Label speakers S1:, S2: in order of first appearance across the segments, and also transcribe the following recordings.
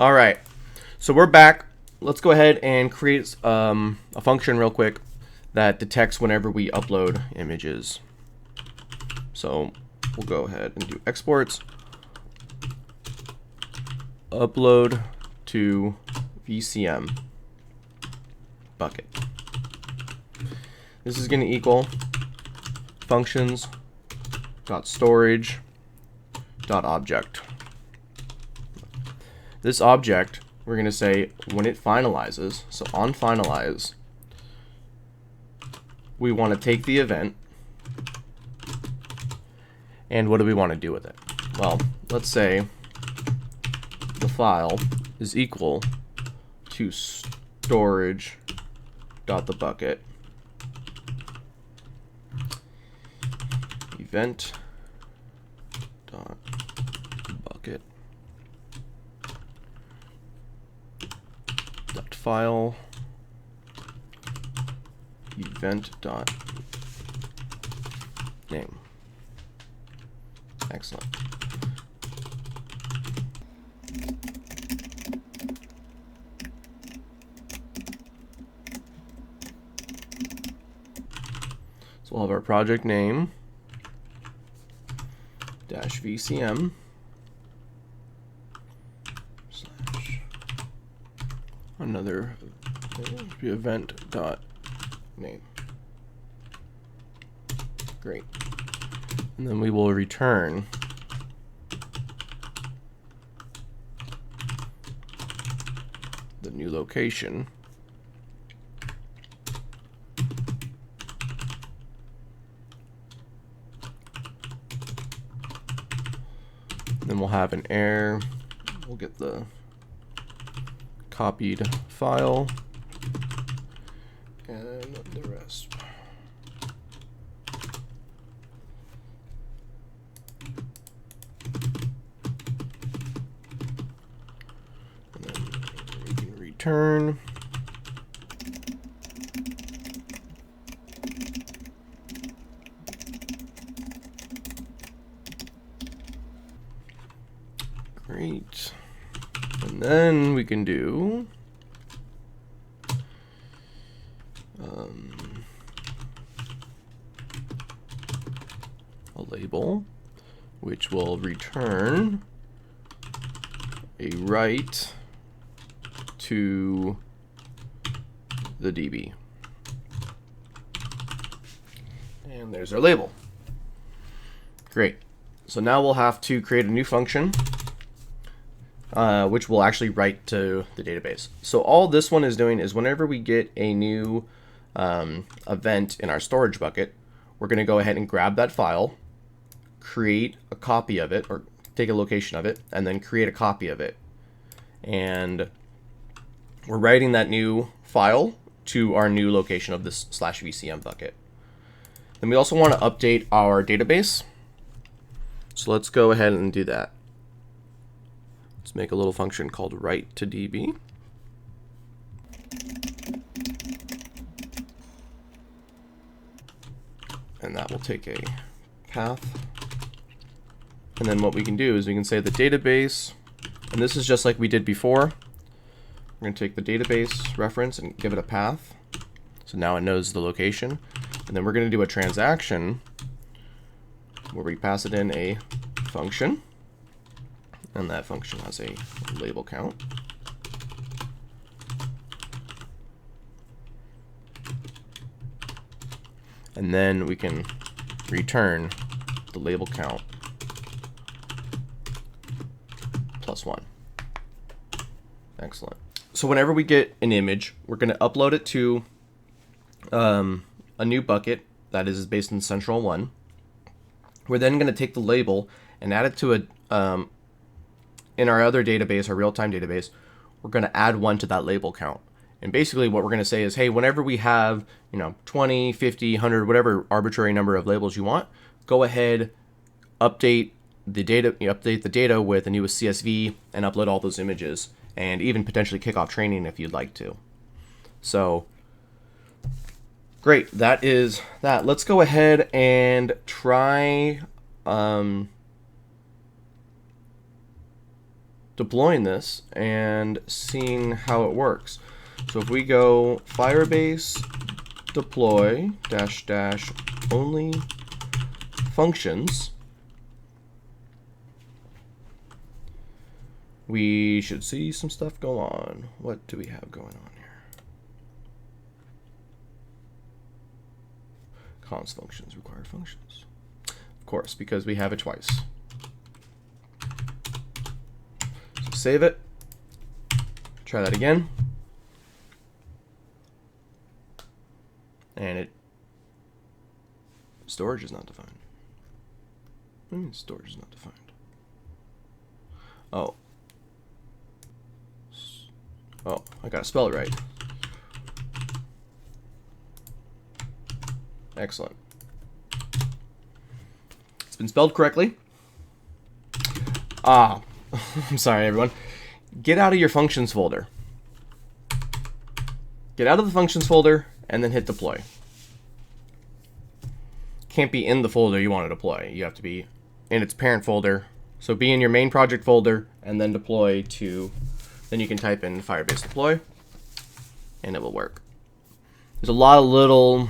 S1: All right, so we're back. Let's go ahead and create a function real quick that detects whenever we upload images. So we'll go ahead and do exports, upload to VCM bucket. This is going to equal functions.storage.object. This object, we're going to say when it finalizes, so on finalize, we want to take the event, and what do we want to do with it? Well, let's say the file is equal to storage.thebucket event.bucket file event.name. Excellent. So we'll have our project name dash VCM slash another event dot name. Great. And then we will return the new location. Then we'll have an error. We'll get the copied file and the rest. And then we can return. Great. And then we can do a label which will return a write to the DB. And there's our label. Great. So now we'll have to create a new function which will actually write to the database. So all this one is doing is whenever we get a new event in our storage bucket, we're going to go ahead and grab that file, create a copy of it, or take a location of it, and then create a copy of it. And we're writing that new file to our new location of this /VCM bucket. Then we also want to update our database. So let's go ahead and do that. Let's make a little function called write to DB. And that will take a path. And then what we can do is we can say the database, and this is just like we did before. We're going to take the database reference and give it a path. So now it knows the location. And then we're going to do a transaction where we pass it in a function. And that function has a label count. And then we can return the label count +1. Excellent. So whenever we get an image, we're going to upload it to a new bucket that is based in Central 1. We're then going to take the label and add it to a in our other database, our real-time database. We're going to add 1 to that label count. And basically what we're going to say is, hey, whenever we have, 20, 50, 100, whatever arbitrary number of labels you want, go ahead, update the data with the newest CSV and upload all those images, and even potentially kick off training if you'd like to. So great, that is that. Let's go ahead and try deploying this and seeing how it works. So if we go Firebase deploy -- only functions, we should see some stuff go on. What do we have going on here? Const functions, required functions. Of course, because we have it twice. So save it. Try that again. And storage is not defined. What do you mean storage is not defined? Oh. Oh, I gotta spell it right. Excellent. It's been spelled correctly. I'm sorry, everyone. Get out of your functions folder. Get out of the functions folder and then hit deploy. Can't be in the folder you want to deploy. You have to be in its parent folder. So be in your main project folder and then deploy to, then you can type in Firebase deploy and it will work. There's a lot of little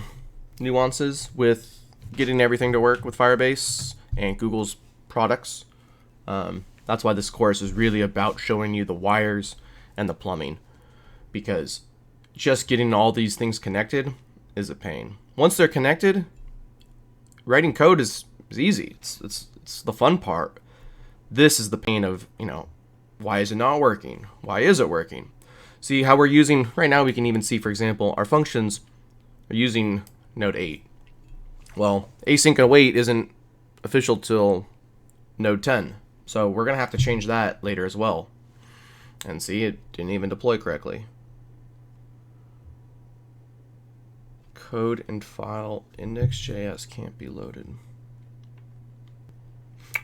S1: nuances with getting everything to work with Firebase and Google's products. That's why this course is really about showing you the wires and the plumbing, because just getting all these things connected is a pain. Once they're connected, writing code is easy. It's the fun part. This is the pain of, why is it not working? Why is it working? See how we're using, right now we can even see, for example, our functions are using node 8. Well, async and await isn't official till node 10. So we're going to have to change that later as well. And see, it didn't even deploy correctly. Code and file index.js can't be loaded.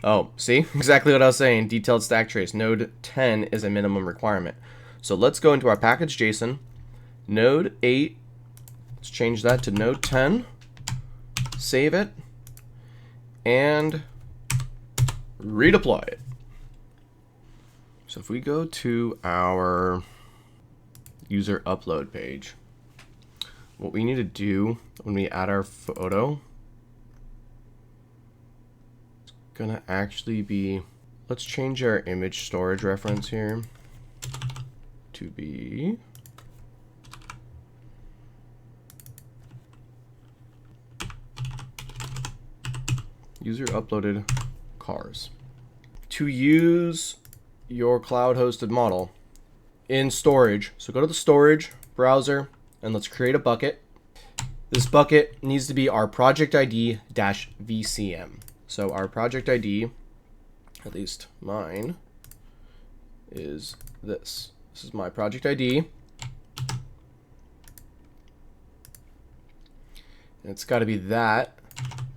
S1: Oh, see? Exactly what I was saying. Detailed stack trace. Node 10 is a minimum requirement. So let's go into our package.json. Node 8. Let's change that to node 10. Save it. And redeploy it. So if we go to our user upload page, what we need to do when we add our photo, it's gonna actually be, let's change our image storage reference here to be user uploaded cars. To use your cloud hosted model in storage, so go to the storage browser and let's create a bucket. This bucket needs to be our project ID -VCM. So our project ID, at least mine, is this. This is my project ID. And it's got to be that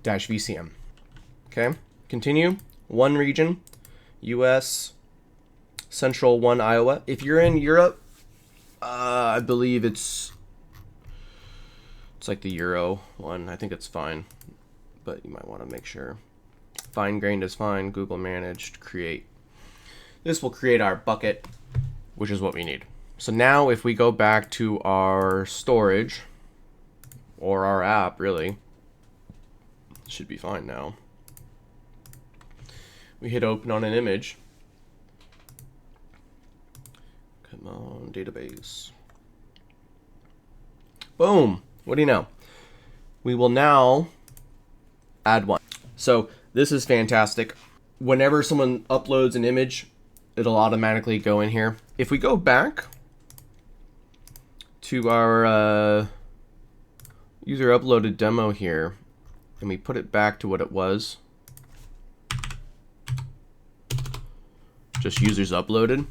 S1: -VCM. Okay, continue. One region, US, Central 1 Iowa. If you're in Europe, I believe it's like the Euro one. I think it's fine, but you might want to make sure. Fine grained is fine. Google managed create. This will create our bucket, which is what we need. So now if we go back to our storage or our app, really, it should be fine now. We hit open on an image. Come on, database. Boom. What do you know? We will now add one. So this is fantastic. Whenever someone uploads an image, it'll automatically go in here. If we go back to our user uploaded demo here, and we put it back to what it was, just users uploaded.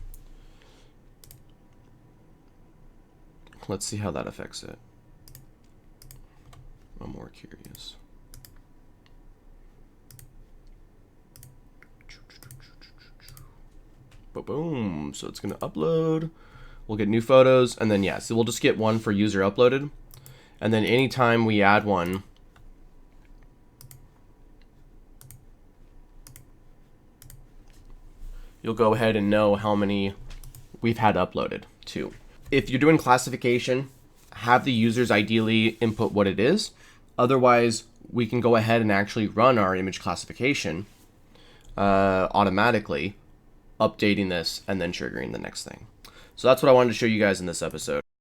S1: Let's see how that affects it. I'm more curious. Boom. So it's going to upload. We'll get new photos. And then, so we'll just get one for user uploaded. And then anytime we add one, you'll go ahead and know how many we've had uploaded to. If you're doing classification, have the users ideally input what it is. Otherwise, we can go ahead and actually run our image classification automatically, updating this and then triggering the next thing. So that's what I wanted to show you guys in this episode.